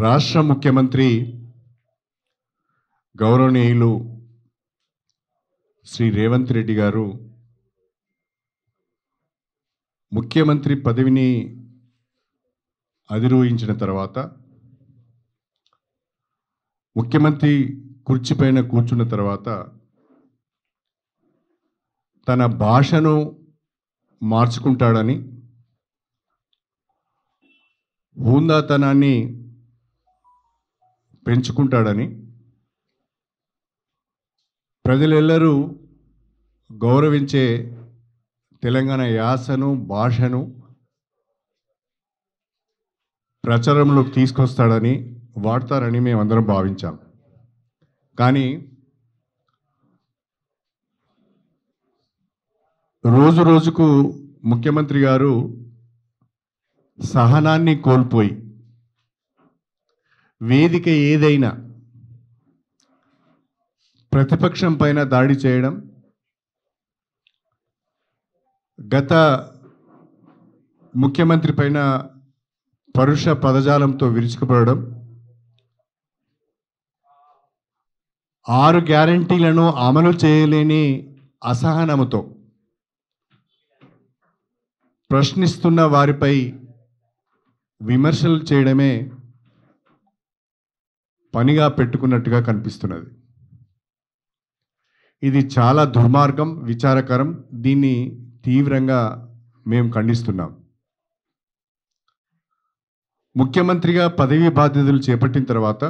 రాష్ట్ర ముఖ్యమంత్రి గౌరవనీయులు శ్రీ రేవంత్ రెడ్డి గారు ముఖ్యమంత్రి పదవిని అధిరోహించిన తర్వాత ముఖ్యమంత్రి కుర్చీపైన కూర్చున్న తర్వాత తన భాషను మార్చుకుంటాడని, హుందాతనాన్ని పెంచుకుంటాడని, ప్రజలెల్లరూ గౌరవించే తెలంగాణ యాసను భాషను ప్రచారంలోకి తీసుకొస్తాడని వాడతారని మేమందరం భావించాం. కానీ రోజు రోజుకు ముఖ్యమంత్రి గారు సహనాన్ని కోల్పోయి వేదిక ఏదైనా ప్రతిపక్షం పైన దాడి చేయడం, గత ముఖ్యమంత్రి పైన పరుష పదజాలంతో విరుచుకుపడడం, 6 గ్యారంటీలను అమలు చేయలేని అసహనముతో ప్రశ్నిస్తున్న వారిపై విమర్శలు చేయడమే పనిగా పెట్టుకున్నట్టుగా కనిపిస్తున్నది. ఇది చాలా దుర్మార్గం, విచారకరం. దీన్ని తీవ్రంగా మేము ఖండిస్తున్నాం. ముఖ్యమంత్రిగా పదవీ బాధ్యతలు చేపట్టిన తర్వాత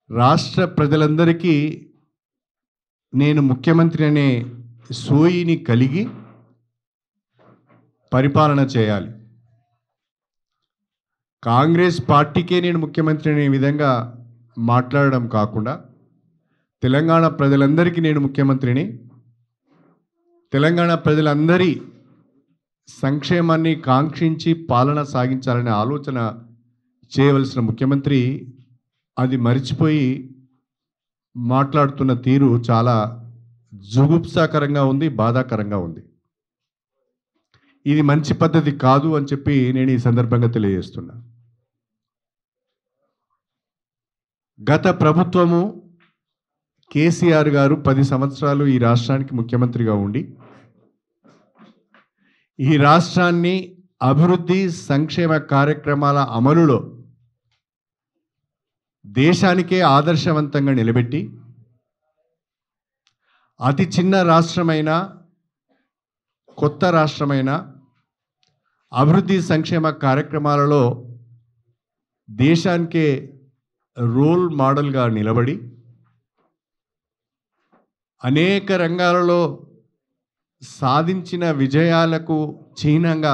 రాష్ట్ర ప్రజలందరికీ నేను ముఖ్యమంత్రి అనే సోయిని కలిగి పరిపాలన చేయాలి, కాంగ్రెస్ పార్టీకే నేను ముఖ్యమంత్రి అనే విధంగా మాట్లాడడం కాకుండా తెలంగాణ ప్రజలందరికీ నేను ముఖ్యమంత్రిని, తెలంగాణ ప్రజలందరి సంక్షేమాన్ని కాంక్షించి పాలన సాగించాలనే ఆలోచన చేయవలసిన ముఖ్యమంత్రి అది మరిచిపోయి మాట్లాడుతున్న తీరు చాలా జుగుప్సాకరంగా ఉంది, బాధాకరంగా ఉంది. ఇది మంచి పద్ధతి కాదు అని చెప్పి నేను ఈ సందర్భంగా తెలియజేస్తున్నా. గత ప్రభుత్వము కేసీఆర్ గారు 10 సంవత్సరాలు ఈ రాష్ట్రానికి ముఖ్యమంత్రిగా ఉండి ఈ రాష్ట్రాన్ని అభివృద్ధి సంక్షేమ కార్యక్రమాల అమలులో దేశానికే ఆదర్శవంతంగా నిలబెట్టి అతి చిన్న రాష్ట్రమైన, కొత్త రాష్ట్రమైన అభివృద్ధి సంక్షేమ కార్యక్రమాలలో దేశానికే రోల్ మోడల్గా నిలబడి అనేక రంగాలలో సాధించిన విజయాలకు చిహ్నంగా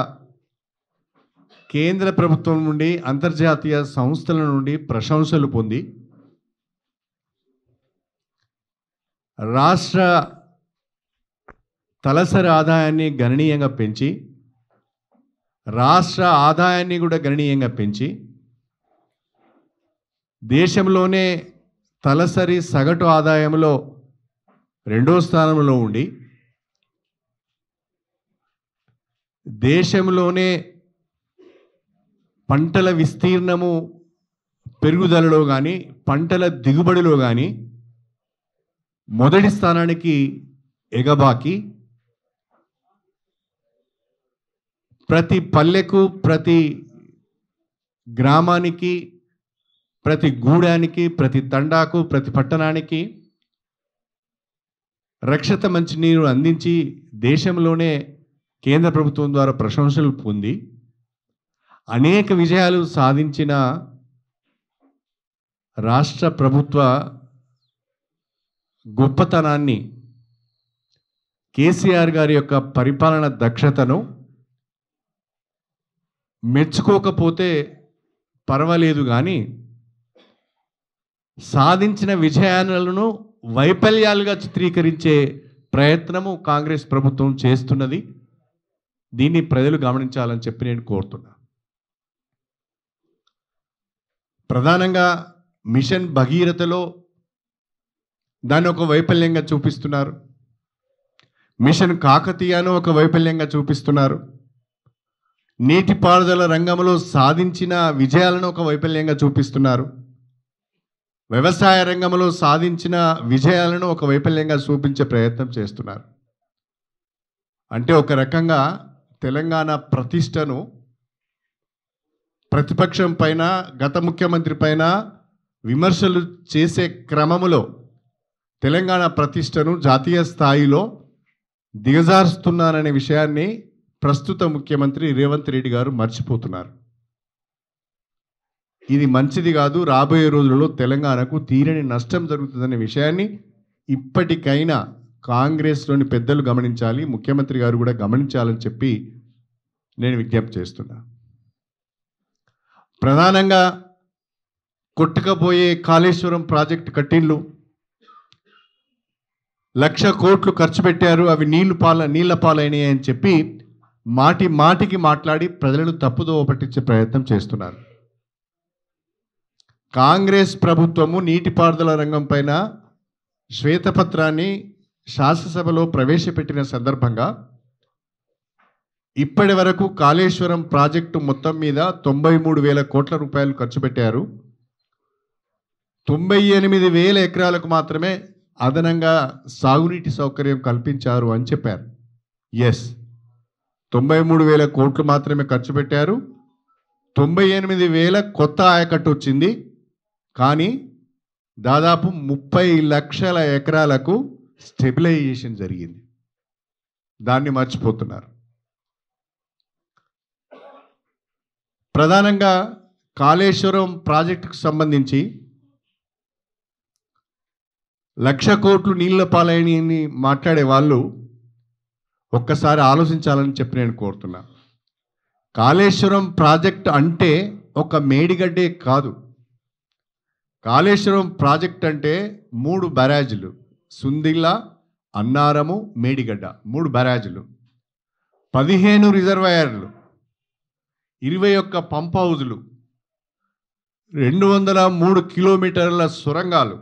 కేంద్ర ప్రభుత్వం నుండి, అంతర్జాతీయ సంస్థల నుండి ప్రశంసలు పొంది రాష్ట్ర తలసరి ఆదాయాన్ని గణనీయంగా పెంచి, రాష్ట్ర ఆదాయాన్ని కూడా గణనీయంగా పెంచి దేశంలోనే తలసరి సగటు ఆదాయంలో 2వ స్థానంలో ఉండి దేశంలోనే పంటల విస్తీర్ణము పెరుగుదలలో కానీ పంటల దిగుబడిలో కానీ మొదటి స్థానానికి ఎగబాకి ప్రతి పల్లెకు, ప్రతి గ్రామానికి, ప్రతి గూడానికి, ప్రతి తండాకు, ప్రతి పట్టణానికి రక్షిత మంచినీరు అందించి దేశంలోనే కేంద్ర ప్రభుత్వం ద్వారా ప్రశంసలు పొంది అనేక విజయాలు సాధించిన రాష్ట్ర ప్రభుత్వ గొప్పతనాన్ని, కేసీఆర్ గారి యొక్క పరిపాలన దక్షతను మెచ్చుకోకపోతే పర్వాలేదు, కానీ సాధించిన విజయాలను వైఫల్యాలుగా చిత్రీకరించే ప్రయత్నము కాంగ్రెస్ ప్రభుత్వం చేస్తున్నది. దీన్ని ప్రజలు గమనించాలని చెప్పి నేను కోరుతున్నా. ప్రధానంగా మిషన్ భగీరథలో దాన్ని ఒక వైఫల్యంగా చూపిస్తున్నారు, మిషన్ కాకతీయను ఒక వైఫల్యంగా చూపిస్తున్నారు. నీటిపారుదల రంగంలో సాధించిన విజయాలను ఒక వైఫల్యంగా చూపిస్తున్నారు. వ్యవసాయ రంగంలో సాధించిన విజయాలను ఒక వైఫల్యంగా చూపించే ప్రయత్నం చేస్తున్నారు. అంటే ఒక రకంగా తెలంగాణ ప్రతిష్టను ప్రతిపక్షం పైన, గత ముఖ్యమంత్రి పైన విమర్శలు చేసే క్రమములో తెలంగాణ ప్రతిష్టను జాతీయ స్థాయిలో దిగజారుస్తున్నారనే విషయాన్ని ప్రస్తుత ముఖ్యమంత్రి రేవంత్ రెడ్డి గారు మర్చిపోతున్నారు. ఇది మంచిది కాదు. రాబోయే రోజుల్లో తెలంగాణకు తీరని నష్టం జరుగుతుందనే విషయాన్ని ఇప్పటికైనా కాంగ్రెస్లోని పెద్దలు గమనించాలి, ముఖ్యమంత్రి గారు కూడా గమనించాలని చెప్పి నేను విజ్ఞప్తి చేస్తున్నా. ప్రధానంగా కొట్టుకపోయే కాళేశ్వరం ప్రాజెక్టు కట్టిళ్ళు 1,00,000 కోట్లు ఖర్చు పెట్టారు, అవి నీళ్ల పాలైనాయి అని చెప్పి మాటికి మాట్లాడి ప్రజలను తప్పుదోవ పట్టించే ప్రయత్నం చేస్తున్నారు. కాంగ్రెస్ ప్రభుత్వము నీటిపారుదల రంగం పైన శ్వేతపత్రాన్ని శాసనసభలో ప్రవేశపెట్టిన సందర్భంగా ఇప్పటి వరకు కాళేశ్వరం ప్రాజెక్టు మొత్తం మీద 93,000 కోట్ల రూపాయలు ఖర్చు పెట్టారు. 98,000 ఎకరాలకు మాత్రమే అదనంగా సాగునీటి సౌకర్యం కల్పించారు అని చెప్పారు. ఎస్, 93,000 కోట్లు మాత్రమే ఖర్చు పెట్టారు. 98,000 కొత్త ఆయకట్టు వచ్చింది. కానీ దాదాపు 30 లక్షల ఎకరాలకు స్టెబిలైజేషన్ జరిగింది. దాన్ని మర్చిపోతున్నారు. ప్రధానంగా కాళేశ్వరం ప్రాజెక్టుకు సంబంధించి 1,00,000 కోట్లు నీళ్ల పాలైనని మాట్లాడే వాళ్ళు ఒక్కసారి ఆలోచించాలని చెప్పి నేను కోరుతున్నా. కాళేశ్వరం ప్రాజెక్ట్ అంటే ఒక మేడిగడ్డే కాదు. కాళేశ్వరం ప్రాజెక్ట్ అంటే 3 బ్యారేజీలు, సుందిల్ల, అన్నారము, మేడిగడ్డ, 3 బ్యారేజీలు, 15 రిజర్వాయర్లు, 21 పంప్ హౌజులు, 203 కిలోమీటర్ల సొరంగాలు,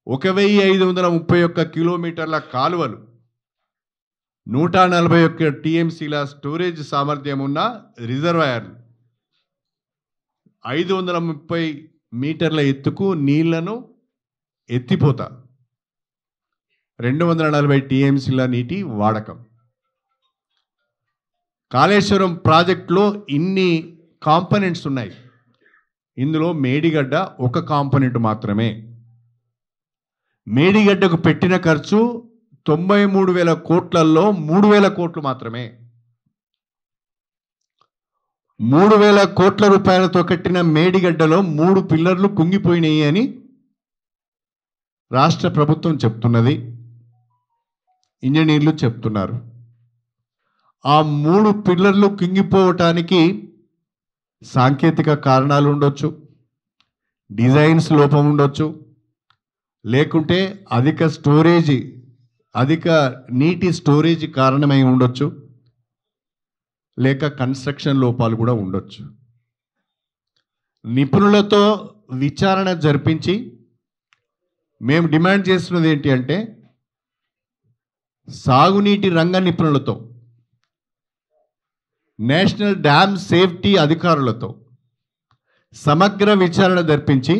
1,531 కిలోమీటర్ల కాలువలు, 141 టీఎంసీల స్టోరేజ్ సామర్థ్యం ఉన్న రిజర్వాయర్లు, 530 మీటర్ల ఎత్తుకు నీళ్లను ఎత్తిపోత, 240 టీఎంసీల నీటి వాడకం. కాళేశ్వరం ప్రాజెక్టులో ఇన్ని కాంపనెంట్స్ ఉన్నాయి. ఇందులో మేడిగడ్డ ఒక కాంపనెంట్ మాత్రమే. మేడిగడ్డకు పెట్టిన ఖర్చు 93,000 కోట్లలో 3,000 కోట్లు మాత్రమే. 3,000 కోట్ల రూపాయలతో కట్టిన మేడిగడ్డలో 3 పిల్లర్లు కుంగిపోయినాయి అని రాష్ట్ర ప్రభుత్వం చెప్తున్నది, ఇంజనీర్లు చెప్తున్నారు. ఆ 3 పిల్లర్లు కుంగిపోవటానికి సాంకేతిక కారణాలు ఉండొచ్చు, డిజైన్స్ లోపం ఉండొచ్చు, లేకుంటే అధిక నీటి స్టోరేజ్ కారణమై ఉండొచ్చు, లేక కన్స్ట్రక్షన్ లోపాలు కూడా ఉండొచ్చు. నిపుణులతో విచారణ జరిపించి మేము డిమాండ్ చేస్తున్నది ఏంటి అంటే, సాగునీటి రంగ నిపుణులతో, నేషనల్ డ్యామ్ సేఫ్టీ అధికారులతో సమగ్ర విచారణ జరిపించి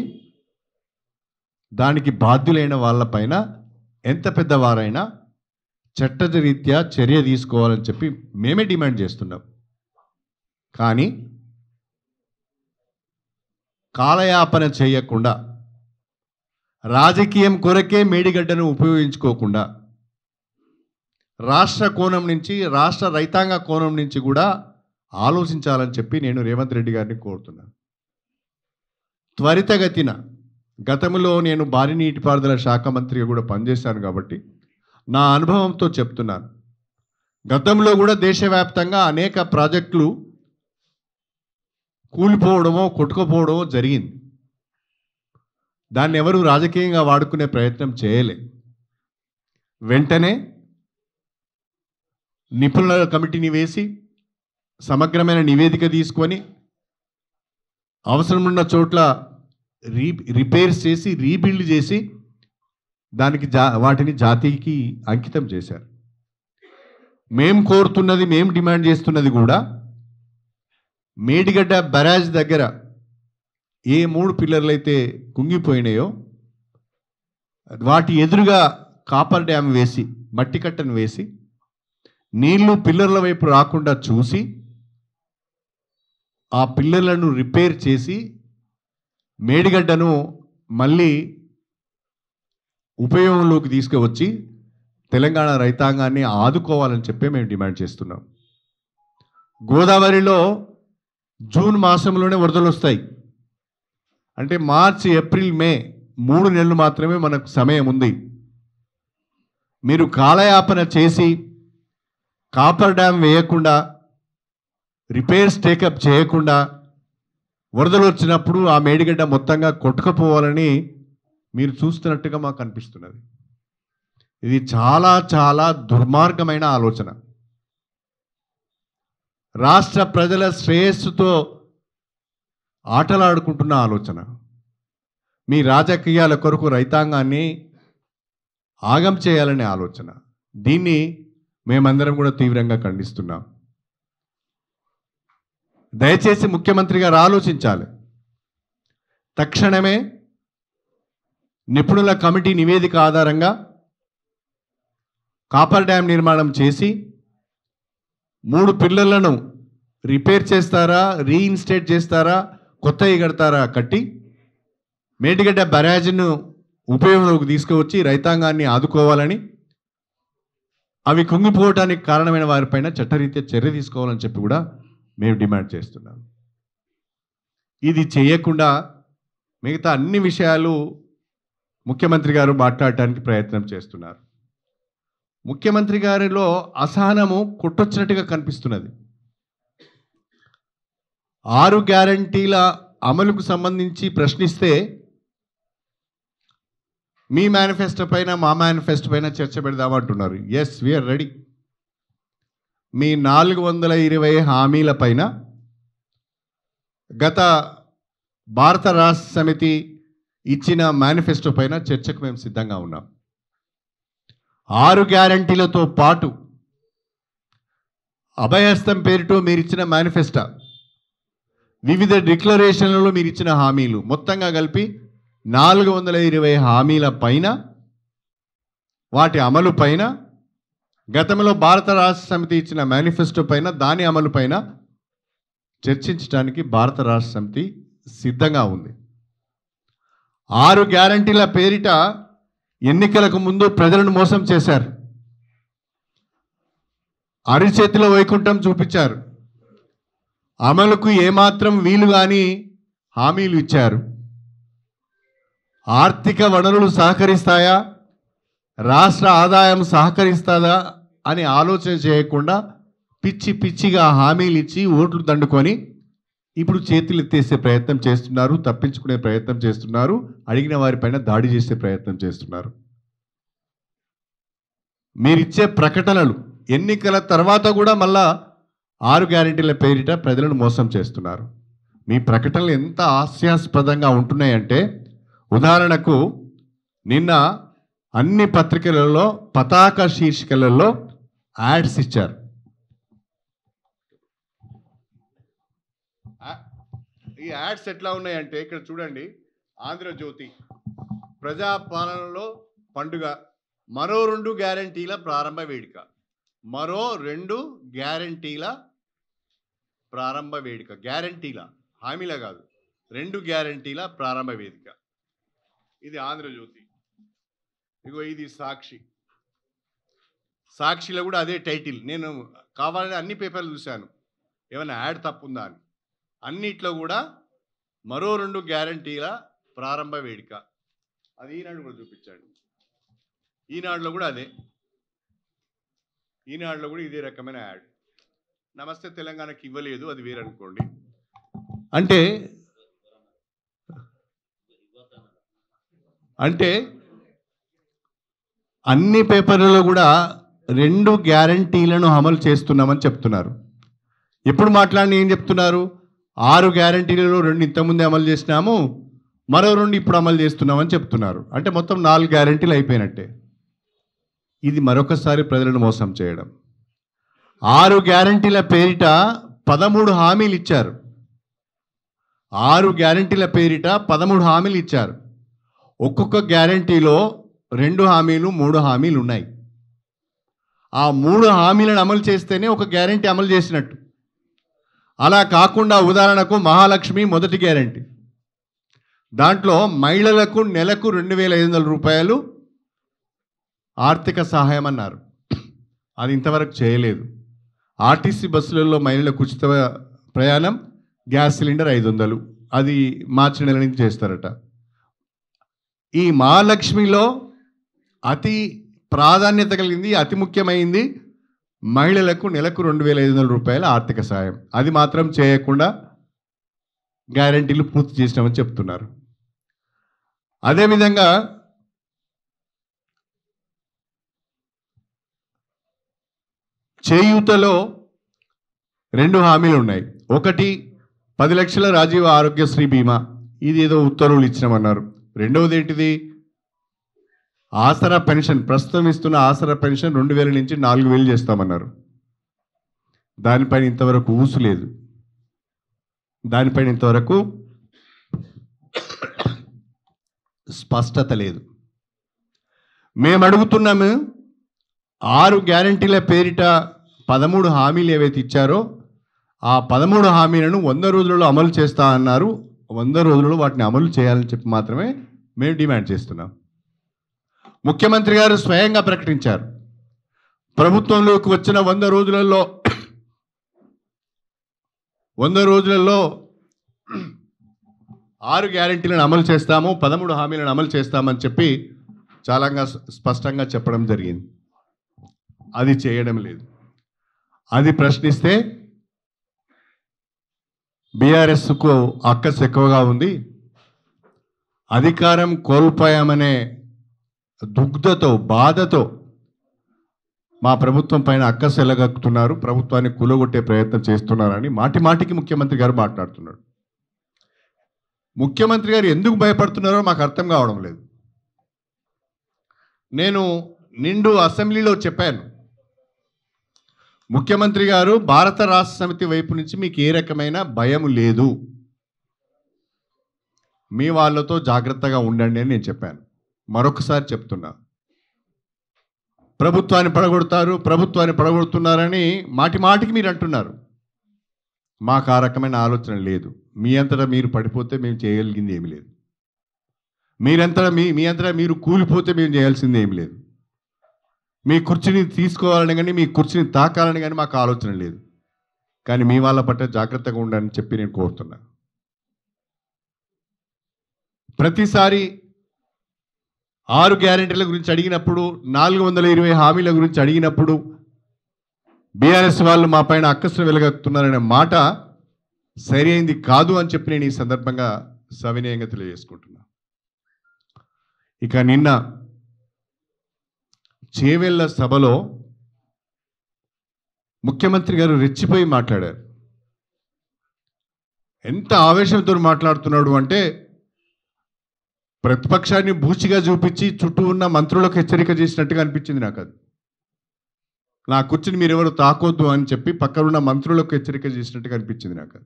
దానికి బాధ్యులైన వాళ్ళపైన ఎంత పెద్దవారైనా చట్టరీత్యా చర్య తీసుకోవాలని చెప్పి మేమే డిమాండ్ చేస్తున్నాం. కానీ కాలయాపన చేయకుండా, రాజకీయం కొరకే మేడిగడ్డను ఉపయోగించుకోకుండా, రాష్ట్ర కోణం నుంచి, రాష్ట్ర రైతాంగ కోణం నుంచి కూడా ఆలోచించాలని చెప్పి నేను రేవంత్ రెడ్డి గారిని కోరుతున్నాను. త్వరితగతిన, గతంలో నేను భారీ నీటిపారుదల శాఖ మంత్రిగా కూడా పనిచేశాను కాబట్టి నా అనుభవంతో చెప్తున్నాను. గతంలో కూడా దేశవ్యాప్తంగా అనేక ప్రాజెక్టులు కూలిపోవడమో కొట్టుకుపోవడమో జరిగింది. దాన్ని ఎవరు రాజకీయంగా వాడుకునే ప్రయత్నం చేయలే. వెంటనే నిపుణుల కమిటీని వేసి సమగ్రమైన నివేదిక తీసుకొని అవసరమున్న చోట్ల రిపేర్స్ చేసి, రీబిల్డ్ చేసి దానికి వాటిని జాతికి అంకితం చేశారు. మేము కోరుతున్నది, మేము డిమాండ్ చేస్తున్నది కూడా మేడిగడ్డ బ్యారేజ్ దగ్గర ఏ 3 పిల్లర్లు అయితే కుంగిపోయినాయో వాటి ఎదురుగా కాపర్ డ్యామ్ వేసి మట్టి కట్టను వేసి నీళ్లు పిల్లర్ల వైపు రాకుండా చూసి ఆ పిల్లర్లను రిపేర్ చేసి మేడిగడ్డను మళ్ళీ ఉపయోగంలోకి తీసుకువచ్చి తెలంగాణ రైతాంగాన్ని ఆదుకోవాలని చెప్పి మేము డిమాండ్ చేస్తున్నాం. గోదావరిలో జూన్ మాసంలోనే వరదలు వస్తాయి. అంటే మార్చి, ఏప్రిల్, మే 3 నెలలు మాత్రమే మనకు సమయం ఉంది. మీరు కాలయాపన చేసి కాపర్ డ్యామ్ వేయకుండా, రిపేర్స్ టేకప్ చేయకుండా వరదలు వచ్చినప్పుడు ఆ మేడిగడ్డ మొత్తంగా కొట్టుకుపోవాలని మీరు చూస్తున్నట్టుగా మాకు అనిపిస్తున్నది. ఇది చాలా చాలా దుర్మార్గమైన ఆలోచన. రాష్ట్ర ప్రజల శ్రేయస్సుతో ఆటలాడుకుంటున్న ఆలోచన. మీ రాజకీయాల కొరకు రైతాంగాన్ని ఆగం చేయాలనే ఆలోచన. దీన్ని మేమందరం కూడా తీవ్రంగా ఖండిస్తున్నాం. దయచేసి ముఖ్యమంత్రి గారు ఆలోచించాలి. తక్షణమే నిపుణుల కమిటీ నివేదిక ఆధారంగా కాపర్ డ్యామ్ నిర్మాణం చేసి 3 పిల్లర్లను రిపేర్ చేస్తారా, రీఇన్స్టేట్ చేస్తారా, కొత్తవి కడతారా కట్టి మేడిగడ్డ బ్యారేజ్ను ఉపయోగంలోకి తీసుకువచ్చి రైతాంగాన్ని ఆదుకోవాలని, అవి కుంగిపోవటానికి కారణమైన వారిపైన చట్టరీత్యా చర్య తీసుకోవాలని చెప్పి కూడా మేము డిమాండ్ చేస్తున్నాం. ఇది చేయకుండా మిగతా అన్ని విషయాలు ముఖ్యమంత్రి గారు మాట్లాడటానికి ప్రయత్నం చేస్తున్నారు. ముఖ్యమంత్రి గారిలో అసహనము కొట్టొచ్చినట్టుగా కనిపిస్తున్నది. 6 గ్యారంటీల అమలుకు సంబంధించి ప్రశ్నిస్తే మీ మేనిఫెస్టో పైన, మా మేనిఫెస్టో పైన చర్చ పెడదామంటున్నారు. Yes, we are ready. మీ 420 హామీల పైన గత భారత రాష్ట్ర సమితి ఇచ్చిన మేనిఫెస్టో పైన చర్చకు మేము సిద్ధంగా ఉన్నాం. 6 గ్యారంటీలతో పాటు అభయహస్తం పేరుతో మీరు ఇచ్చిన మేనిఫెస్టో, వివిధ డిక్లరేషన్లలో మీరు ఇచ్చిన హామీలు మొత్తంగా కలిపి 420 హామీల పైన, వాటి అమలు పైన, గతంలో భారత రాష్ట్ర సమితి ఇచ్చిన మేనిఫెస్టో పైన, దాని అమలు పైన చర్చించడానికి భారత రాష్ట్ర సమితి సిద్ధంగా ఉంది. 6 గ్యారంటీల పేరిట ఎన్నికలకు ముందు ప్రజలను మోసం చేశారు. అరిచేతిలో వైకుంఠం చూపించారు. అమలుకు ఏమాత్రం వీలు కాని హామీలు ఇచ్చారు. ఆర్థిక వనరులు సహకరిస్తాయా, రాష్ట్ర ఆదాయం సహకరిస్తుందా అని ఆలోచన చేయకుండా పిచ్చి పిచ్చిగా హామీలు ఇచ్చి ఓట్లు దండుకొని ఇప్పుడు చేతులు ఎత్తేసే ప్రయత్నం చేస్తున్నారు, తప్పించుకునే ప్రయత్నం చేస్తున్నారు, అడిగిన వారిపైన దాడి చేసే ప్రయత్నం చేస్తున్నారు. మీరిచ్చే ప్రకటనలు ఎన్నికల తర్వాత కూడా మళ్ళా 6 గ్యారెంటీల పేరిట ప్రజలను మోసం చేస్తున్నారు. మీ ప్రకటనలు ఎంత హాస్యాస్పదంగా ఉంటున్నాయంటే, ఉదాహరణకు నిన్న అన్ని పత్రికలలో పతాక శీర్షికలలో యాడ్స్ ఇచ్చారు. ఈ యాడ్స్ ఎట్లా ఉన్నాయంటే ఇక్కడ చూడండి. ఆంధ్రజ్యోతి, ప్రజాపాలనలో పండుగ, మరో 2 గ్యారంటీల ప్రారంభ వేడుక, మరో 2 గ్యారంటీల ప్రారంభ వేడుక. గ్యారంటీల, హామీల కాదు, 2 గ్యారంటీల ప్రారంభ వేదిక. ఇది ఆంధ్రజ్యోతి. ఇగో ఇది సాక్షి. సాక్షిలో కూడా అదే టైటిల్. నేను కావాలని అన్ని పేపర్లు చూశాను, ఏమైనా యాడ్ తప్పుందా అని. అన్నిట్లో కూడా మరో 2 గ్యారంటీల ప్రారంభ వేడుక. అది ఈనాడు కూడా చూపించాడు. ఈనాడులో కూడా అదే. ఈనాడులో కూడా ఇదే రకమైన యాడ్. నమస్తే తెలంగాణకి ఇవ్వలేదు, అది వేరనుకోండి. అంటే అన్ని పేపర్లలో కూడా 2 గ్యారంటీలను అమలు చేస్తున్నామని చెప్తున్నారు. ఎప్పుడు మాట్లాడిన ఏం చెప్తున్నారు? 6 గ్యారంటీలలో 2 ఇంతకుముందే అమలు చేసినాము, మరో 2 ఇప్పుడు అమలు చేస్తున్నామని చెప్తున్నారు. అంటే మొత్తం 4 గ్యారంటీలు అయిపోయినట్టే. ఇది మరొకసారి ప్రజలను మోసం చేయడం. 6 గ్యారంటీల పేరిట 13 హామీలు ఇచ్చారు. 6 గ్యారంటీల పేరిట 13 హామీలు ఇచ్చారు. ఒక్కొక్క గ్యారంటీలో 2 హామీలు 3 హామీలు ఉన్నాయి. ఆ 3 హామీలను అమలు చేస్తేనే ఒక గ్యారంటీ అమలు చేసినట్టు. అలా కాకుండా ఉదాహరణకు మహాలక్ష్మి మొదటి గ్యారంటీ, దాంట్లో మహిళలకు నెలకు 2,500 రూపాయలు ఆర్థిక సహాయం అన్నారు. అది ఇంతవరకు చేయలేదు. ఆర్టీసీ బస్సులలో మహిళలకు ఉచిత ప్రయాణం, గ్యాస్ సిలిండర్ 500, అది మార్చి నెల నుంచి చేస్తారట. ఈ మహాలక్ష్మిలో అతి ప్రాధాన్యత కలిగింది, అతి ముఖ్యమైంది మహిళలకు నెలకు 2,500 రూపాయల ఆర్థిక సాయం. అది మాత్రం చేయకుండా గ్యారంటీలు పూర్తి చేసినామని చెప్తున్నారు. అదేవిధంగా చేయూతలో 2 హామీలు ఉన్నాయి. ఒకటి 10 లక్షల రాజీవ్ ఆరోగ్యశ్రీ బీమా, ఇది ఏదో ఉత్తర్వులు ఇచ్చినామన్నారు. రెండవది ఏంటిది, ఆసరా పెన్షన్, ప్రస్తుతం ఇస్తున్న ఆసరా పెన్షన్ 2,000 నుంచి 4,000 చేస్తామన్నారు. దానిపైన ఇంతవరకు ఊసు లేదు, దానిపైన ఇంతవరకు స్పష్టత లేదు. మేము అడుగుతున్నాము, 6 గ్యారంటీల పేరిట 13 హామీలు ఏవైతే ఇచ్చారో ఆ 13 హామీలను 100 రోజులలో అమలు చేస్తా అన్నారు. 100 రోజులలో వాటిని అమలు చేయాలని చెప్పి మాత్రమే మేము డిమాండ్ చేస్తున్నాం. ముఖ్యమంత్రి గారు స్వయంగా ప్రకటించారు, ప్రభుత్వంలోకి వచ్చిన 100 రోజులలో 6 గ్యారంటీలను అమలు చేస్తాము, 13 హామీలను అమలు చేస్తామని చెప్పి చాలా స్పష్టంగా చెప్పడం జరిగింది. అది చేయడం లేదు. అది ప్రశ్నిస్తే బీఆర్ఎస్కు అక్కసు ఎక్కువగా ఉంది, అధికారం కోల్పోయామనే దుగ్ధతో, బాధతో మా ప్రభుత్వం పైన అక్కసు ఎలగక్కుతున్నారు, ప్రభుత్వాన్ని కూలగొట్టే ప్రయత్నం చేస్తున్నారని మాటి మాటికి ముఖ్యమంత్రి గారు మాట్లాడుతున్నాడు. ముఖ్యమంత్రి గారు ఎందుకు భయపడుతున్నారో మాకు అర్థం కావడం లేదు. నేను నిండు అసెంబ్లీలో చెప్పాను, ముఖ్యమంత్రి గారు భారత రాష్ట్ర సమితి వైపు నుంచి మీకు ఏ రకమైన భయం లేదు, మీ వాళ్ళతో జాగ్రత్తగా ఉండండి అని నేను చెప్పాను. మరొకసారి చెప్తున్నా, ప్రభుత్వాన్ని పడగొడుతున్నారని మాటి మాటికి మీరు అంటున్నారు. మాకు ఆ రకమైన ఆలోచన లేదు. మీ అంతటా మీరు పడిపోతే మేము చేయగలిగింది ఏమి లేదు, మీ అంతటా మీరు కూలిపోతే మేము చేయాల్సింది ఏమి లేదు. మీ కుర్చీని తీసుకోవాలని కానీ మీ కుర్చీని తాకాలని కానీ మాకు ఆలోచన లేదు. కానీ మీ వాళ్ళ పట్ల జాగ్రత్తగా ఉండాలని చెప్పి నేను కోరుతున్నా. ప్రతిసారి 6 గ్యారెంటీల గురించి అడిగినప్పుడు, 420 హామీల గురించి అడిగినప్పుడు బీఆర్ఎస్ వాళ్ళు మా పైన అక్కసు వెలగక్కుతున్నారనే మాట సరి అయింది కాదు అని చెప్పి నేను ఈ సందర్భంగా సవినయంగా తెలియజేసుకుంటున్నా. ఇక నిన్న చేవెళ్ళ సభలో ముఖ్యమంత్రి గారు రెచ్చిపోయి మాట్లాడారు. ఎంత ఆవేశంతో మాట్లాడుతున్నాడు అంటే, ప్రతిపక్షాన్ని బూచిగా చూపించి చుట్టూ ఉన్న మంత్రులకు హెచ్చరిక చేసినట్టుగా అనిపించింది నాకు. అది నా కుర్చీని మీరెవరు తాకొద్దు అని చెప్పి పక్కనున్న మంత్రులకు హెచ్చరిక చేసినట్టుగా అనిపించింది నాకు.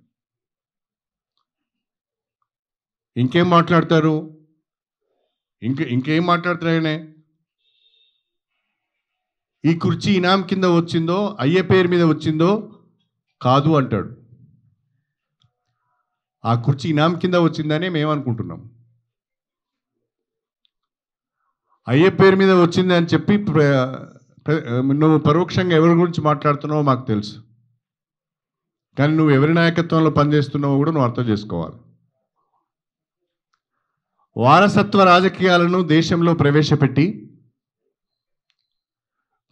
ఇంకేం మాట్లాడతారు, ఇంకేం మాట్లాడతారనే, ఈ కుర్చీ ఇనాం కింద వచ్చిందో అయ్యే పేరు మీద వచ్చిందో కాదు అంటాడు. ఆ కుర్చీ ఇనాం కింద వచ్చిందని మేము అనుకుంటున్నాం. అయ్యే పేరు మీద వచ్చింది అని చెప్పి నువ్వు పరోక్షంగా ఎవరి గురించి మాట్లాడుతున్నావో మాకు తెలుసు. కానీ నువ్వు ఎవరి నాయకత్వంలో పనిచేస్తున్నావో కూడా నువ్వు అర్థం చేసుకోవాలి. వారసత్వ రాజకీయాలను దేశంలో ప్రవేశపెట్టి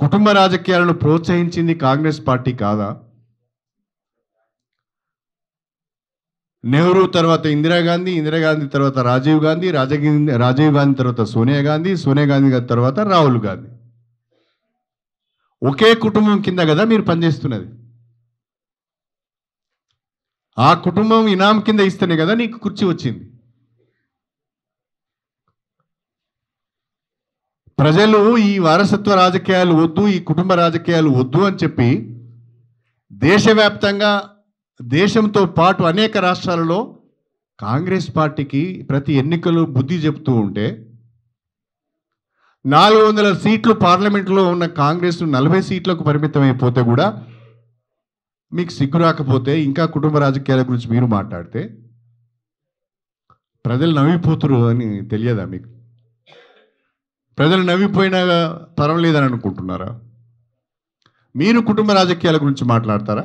కుటుంబ రాజకీయాలను ప్రోత్సహించింది కాంగ్రెస్ పార్టీ కాదా? నెహ్రూ తర్వాత ఇందిరాగాంధీ, ఇందిరాగాంధీ తర్వాత రాజీవ్ గాంధీ, రాజీవ్ గాంధీ తర్వాత సోనియా గాంధీ, సోనియా గాంధీ తర్వాత రాహుల్ గాంధీ. ఒకే కుటుంబం కింద కదా మీరు పనిచేస్తున్నది. ఆ కుటుంబం ఇనాం కింద ఇస్తేనే కదా నీకు కుర్చీ వచ్చింది. ప్రజలు ఈ వారసత్వ రాజకీయాలు వద్దు, ఈ కుటుంబ రాజకీయాలు వద్దు అని చెప్పి దేశవ్యాప్తంగా, దేశంతో పాటు అనేక రాష్ట్రాలలో కాంగ్రెస్ పార్టీకి ప్రతి ఎన్నికలు బుద్ధి చెప్తూ ఉంటే 400 సీట్లు పార్లమెంట్లో ఉన్న కాంగ్రెస్ 40 సీట్లకు పరిమితం అయిపోతే కూడా మీకు సిగ్గు రాకపోతే, ఇంకా కుటుంబ రాజకీయాల గురించి మీరు మాట్లాడితే ప్రజలు నవ్విపోతురు అని తెలియదా మీకు? ప్రజలు నవ్విపోయినా పర్వాలేదని అనుకుంటున్నారా? మీరు కుటుంబ రాజకీయాల గురించి మాట్లాడతారా?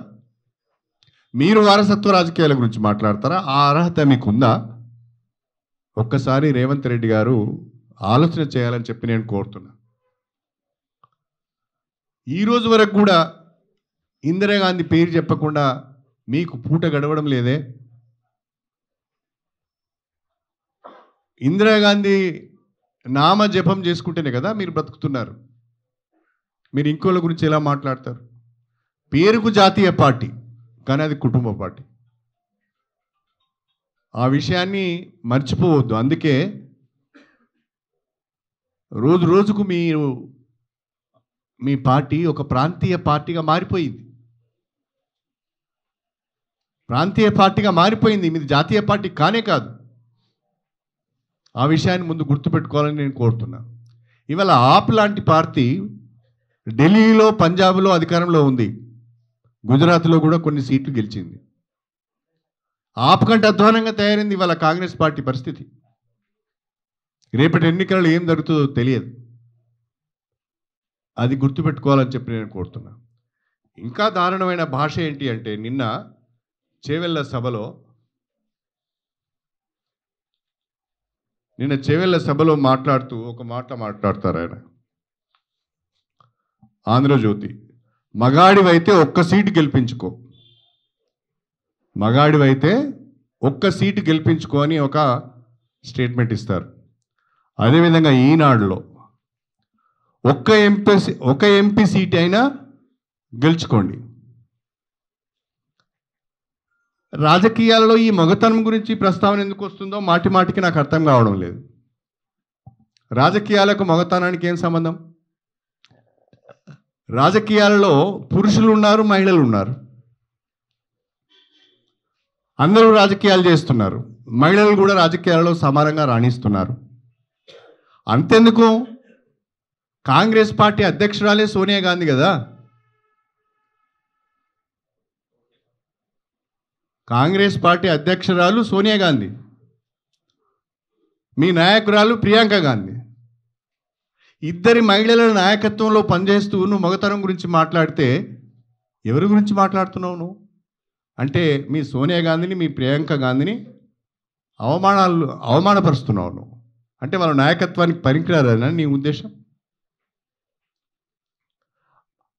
మీరు వారసత్వ రాజకీయాల గురించి మాట్లాడతారా? ఆ అర్హత మీకుందా? ఒక్కసారి రేవంత్ రెడ్డి గారు ఆలోచన చేయాలని చెప్పి నేను కోరుతున్నా. ఈరోజు వరకు కూడా ఇందిరాగాంధీ పేరు చెప్పకుండా మీకు పూట గడవడం లేదే. ఇందిరాగాంధీ నామ జపం చేసుకుంటేనే కదా మీరు బ్రతుకుతున్నారు. మీరు ఇంకోళ్ళ గురించి ఎలా మాట్లాడతారు? పేరుకు జాతీయ పార్టీ, కానీ అది కుటుంబ పార్టీ. ఆ విషయాన్ని మర్చిపోవద్దు. అందుకే రోజు రోజుకు మీరు మీ పార్టీ ఒక ప్రాంతీయ పార్టీగా మారిపోయింది. ప్రాంతీయ పార్టీగా మారిపోయింది. మీది జాతీయ పార్టీ కానే కాదు. ఆ విషయాన్ని ముందు గుర్తుపెట్టుకోవాలని నేను కోరుతున్నా. ఇవాళ ఆప్ లాంటి పార్టీ ఢిల్లీలో, పంజాబ్లో అధికారంలో ఉంది. గుజరాత్లో కూడా కొన్ని సీట్లు గెలిచింది. ఆప్ కంటే అధ్వానంగా తయారైంది ఇవాళ కాంగ్రెస్ పార్టీ పరిస్థితి. రేపటి ఎన్నికలలో ఏం జరుగుతుందో తెలియదు. అది గుర్తుపెట్టుకోవాలని చెప్పి నేను కోరుతున్నా. ఇంకా దారుణమైన భాష ఏంటి అంటే, నిన్న చేవెళ్ళ సభలో మాట్లాడుతూ ఒక మాట మాట్లాడతారు ఆయన. ఆంధ్రజ్యోతి, మగాడివైతే ఒక్క సీటు గెలిపించుకో, మగాడివైతే ఒక్క సీటు గెలిపించుకో అని ఒక స్టేట్మెంట్ ఇస్తారు. అదేవిధంగా ఈనాడులో ఒక్క ఎంపీ సీట్ అయినా గెలుచుకోండి. రాజకీయాల్లో ఈ మగతనం గురించి ప్రస్తావన ఎందుకు వస్తుందో మాటి మాటికి నాకు అర్థం కావడం లేదు. రాజకీయాలకు మగతనానికి ఏం సంబంధం? రాజకీయాలలో పురుషులు ఉన్నారు, మహిళలు ఉన్నారు. అందరూ రాజకీయాలు చేస్తున్నారు. మహిళలు కూడా రాజకీయాలలో సమానంగా రాణిస్తున్నారు. అంతెందుకు, కాంగ్రెస్ పార్టీ అధ్యక్షురాలే సోనియా గాంధీ కదా. కాంగ్రెస్ పార్టీ అధ్యక్షురాలు సోనియా గాంధీ, మీ నాయకురాలు ప్రియాంక గాంధీ. ఇద్దరి మహిళల నాయకత్వంలో పనిచేస్తూ నువ్వు మగతనం గురించి మాట్లాడితే ఎవరి గురించి మాట్లాడుతున్నావు నువ్వు? అంటే మీ సోనియా గాంధీని, మీ ప్రియాంక గాంధీని అవమానపరుస్తున్నావు నువ్వు. అంటే వాళ్ళ నాయకత్వానికి పనికిరారని నీ ఉద్దేశం?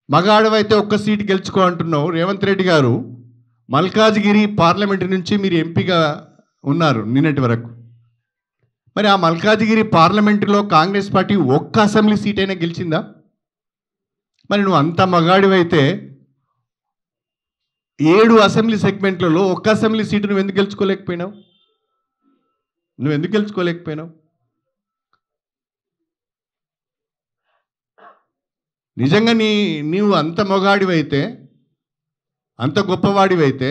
మగాడవైతే ఒక్క సీటు గెలుచుకో అంటున్నావు. రేవంత్ రెడ్డి గారు మల్కాజ్గిరి పార్లమెంటు నుంచి మీరు ఎంపీగా ఉన్నారు నిన్నటి వరకు. మరి ఆ మల్కాజ్గిరి పార్లమెంటులో కాంగ్రెస్ పార్టీ ఒక్క అసెంబ్లీ సీట్ అయినా గెలిచిందా? మరి నువ్వు అంత మగాడివైతే 7 అసెంబ్లీ సెగ్మెంట్లలో ఒక్క అసెంబ్లీ సీటు నువ్వు ఎందుకు గెలుచుకోలేకపోయినావు? నిజంగా నీవు అంత మొగాడివైతే, అంత గొప్పవాడివైతే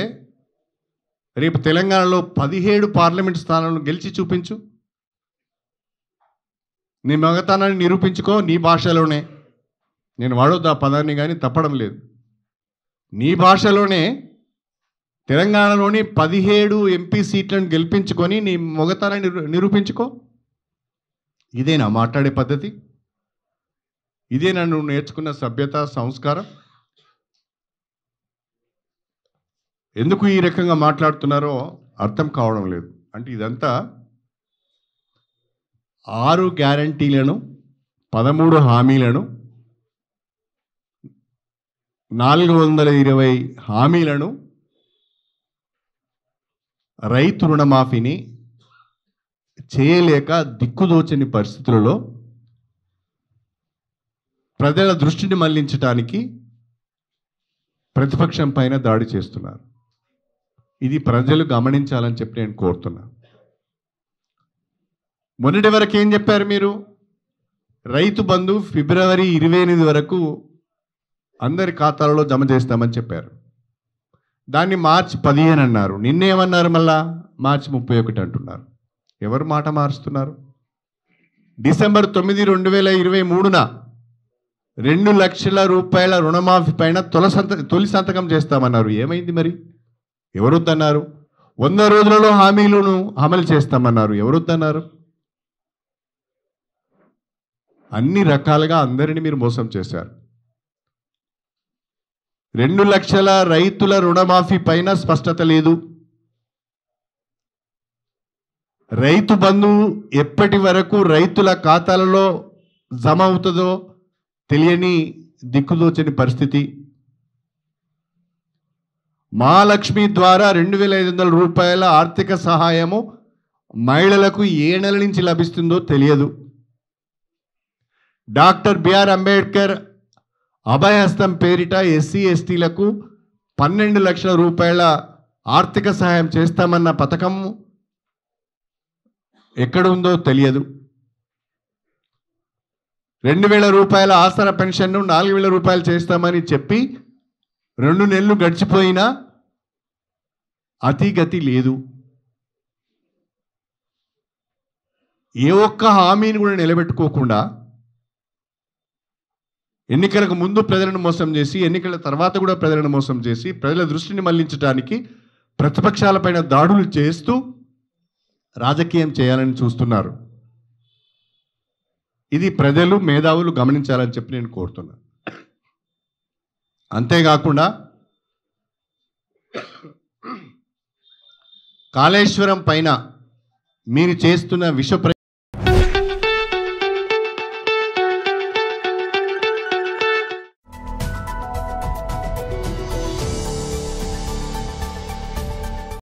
రేపు తెలంగాణలో 17 పార్లమెంట్ స్థానాలను గెలిచి చూపించు. నీ మగతనాన్ని నిరూపించుకో నీ భాషలోనే. నేను వాడొద్దు ఆ పదాన్ని, కానీ తప్పడం లేదు. నీ భాషలోనే తెలంగాణలోని 17 ఎంపీ సీట్లను గెలిపించుకొని నీ మగతనాన్ని నిరూపించుకో. ఇదేనా మాట్లాడే పద్ధతి? ఇదే నన్ను నేర్చుకున్న సభ్యత, సంస్కారం? ఎందుకు ఈ రకంగా మాట్లాడుతున్నారో అర్థం కావడం లేదు. అంటే ఇదంతా 6 గ్యారంటీలను, 13 హామీలను, 420 హామీలను, రైతు రుణమాఫీని చేయలేక దిక్కుదోచని పరిస్థితులలో ప్రజల దృష్టిని మళ్లించడానికి ప్రతిపక్షం పైన దాడి చేస్తున్నారు. ఇది ప్రజలు గమనించాలని చెప్పి నేను కోరుతున్నా. మొన్నటి వరకు ఏం చెప్పారు మీరు? రైతు బంధు ఫిబ్రవరి 28 వరకు అందరి ఖాతాలలో జమ చేస్తామని చెప్పారు. దాన్ని మార్చి 15 అన్నారు. నిన్నేమన్నారు? మళ్ళా మార్చి 31 అంటున్నారు. ఎవరు మాట మారుస్తున్నారు? డిసెంబర్ 9, 2023న 2 లక్షల రూపాయల రుణమాఫీ పైన తొలి సంతకం చేస్తామన్నారు. ఏమైంది మరి? ఎవరొద్దన్నారు? 100 రోజులలో హామీలను అమలు చేస్తామన్నారు. ఎవరొద్దన్నారు? అన్ని రకాలుగా అందరినీ మీరు మోసం చేశారు. 2 లక్షల రైతుల రుణమాఫీ పైన స్పష్టత లేదు. రైతు బంధు ఎప్పటి వరకు రైతుల ఖాతాలలో జమ అవుతుందో తెలియని దిక్కుదోచని పరిస్థితి. మహాలక్ష్మి ద్వారా 2,500 రూపాయల ఆర్థిక సహాయము మహిళలకు ఏ నెల నుంచి లభిస్తుందో తెలియదు. డాక్టర్ బిఆర్ అంబేద్కర్ అభయహస్తం పేరిట ఎస్సీ ఎస్టీలకు 12 లక్షల రూపాయల ఆర్థిక సహాయం చేస్తామన్న పథకం ఎక్కడ ఉందో తెలియదు. 2,000 రూపాయల ఆసరా పెన్షన్ను 4,000 రూపాయలు చేస్తామని చెప్పి 2 నెలలు గడిచిపోయినా అతిగతి లేదు. ఏ ఒక్క హామీని కూడా నిలబెట్టుకోకుండా ఎన్నికలకు ముందు ప్రజలను మోసం చేసి ఎన్నికల తర్వాత కూడా ప్రజలను మోసం చేసి ప్రజల దృష్టిని మళ్లించడానికి ప్రతిపక్షాలపైన దాడులు చేస్తూ రాజకీయం చేయాలని చూస్తున్నారు. ఇది ప్రజలు మేధావులు గమనించాలని చెప్పి నేను కోరుతున్నాను. అంతేకాకుండా కాళేశ్వరం పైన మీరు చేస్తున్న విష